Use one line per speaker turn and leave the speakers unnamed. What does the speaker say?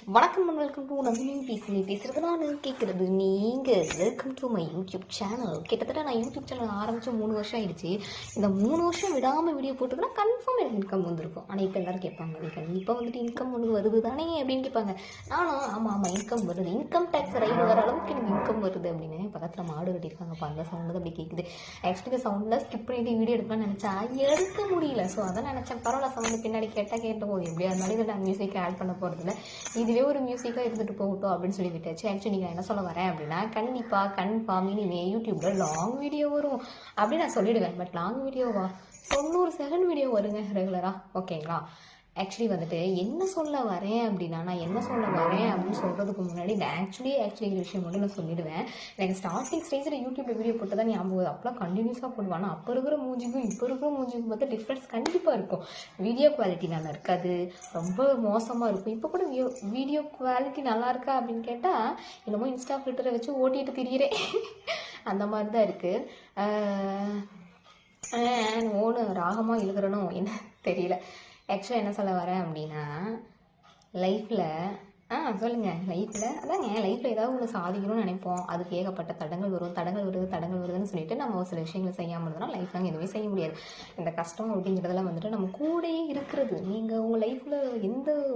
வணக்கம் and welcome to Nandini பேசுகிறது நான் கேட்குறது நீங்கள். Welcome to my YouTube channel. கிட்டத்தட்ட நான் யூடியூப் சேனல் ஆரம்பித்து 3 வருஷம் ஆயிடுச்சு. இந்த 3 வருஷம் விடாமல் வீடியோ போட்டுதுன்னா கன்ஃபார்ம் எனக்கு இன்கம் வந்திருக்கும். ஆனால் இப்போ எல்லோரும் கேட்பாங்க, நீ கண்டிப்பாக வந்துட்டு இன்கம் ஒன்று வருது தானே அப்படின்னு கேட்பாங்க. நானும் ஆமாம் இன்கம் வருது, இன்கம் டேக்ஸ் ரைடு வர அளவுக்கு எனக்கு இன்கம் வருது அப்படின்னு. பக்கத்தில் மாடு கட்டியிருக்காங்கப்பா, அந்த சவுண்டு அப்படி கேட்குது. ஆக்சுவலி இந்த சவுண்டில் ஸ்கிப் பண்ணிட்டு வீடியோ எடுக்கலாம்னு நினச்சா எடுக்க முடியல. ஸோ அதான் நினச்சேன், பரவாயில்ல சவுண்டு பின்னாடி கேட்ட போது எப்படியா இருந்தாலும் இதை நான் மியூசிக் ஆட் பண்ண போகிறதில்ல, இதுவே ஒரு மியூசிக்காக இருந்துட்டு போகட்டும் அப்படின்னு சொல்லி விட்டாச்சு. ஆக்சுவலி நீங்கள் என்ன சொல்ல வரேன் அப்படின்னா, கன்ஃபார்ம் இனிமே யூடியூப்ல லாங் வீடியோ வரும் அப்படின்னு நான் சொல்லிடுவேன். பட் லாங் வீடியோவா 90 செகண்ட் வீடியோ வருங்க ரெகுலராக, ஓகேங்களா? ஆக்சுவலி வந்துட்டு என்ன சொல்ல வரேன் அப்படின்னா, நான் என்ன சொல்ல வரேன் அப்படின்னு சொல்கிறதுக்கு முன்னாடி இந்த ஆக்சுவலி ஒரு விஷயம் மட்டும் நான் சொல்லிடுவேன். எனக்கு ஸ்டார்டிங் ஸ்டேஜில் யூடியூப்ல வீடியோ போட்டு தான் ஞாபகம், அப்போலாம் கண்டினியூஸாக போடுவேன். ஆனால் அப்போ இருக்கிற மூஞ்சிக்கும் இப்போ இருக்கிற மூஞ்சிக்கும் பார்த்தா டிஃப்ரென்ஸ் கண்டிப்பாக இருக்கும். வீடியோ குவாலிட்டி நல்லா இருக்காது, ரொம்ப மோசமாக இருக்கும். இப்போ கூட வீடியோ குவாலிட்டி நல்லா இருக்கா அப்படின்னு கேட்டால் என்னமோ இன்ஸ்டா ஃபில்டரை வச்சு ஓட்டிட்டு திரியிறேன் அந்த மாதிரி தான் இருக்குது. ஓன்னு ராகமாக எழுதுறனோ என்ன தெரியல. ஆக்சுவலாக என்ன சொல்ல வரேன் அப்படின்னா, லைஃப்பில் சொல்லுங்கள், லைஃப்பில் ஏதாவது ஒன்று சாதிக்கணும்னு நினைப்போம். அதுக்கு ஏகப்பட்ட தடங்கள் வருதுன்னு சொல்லிட்டு நம்ம ஒரு சில விஷயங்களை செய்யாமல் இருந்தோம்னா லைஃப் நாங்கள் எதுவுமே செய்ய முடியாது. இந்த கஷ்டம் அப்படிங்கிறதெல்லாம் வந்துட்டு நம்ம கூடயே இருக்கிறது. நீங்கள் உங்கள் லைஃப்பில் எந்த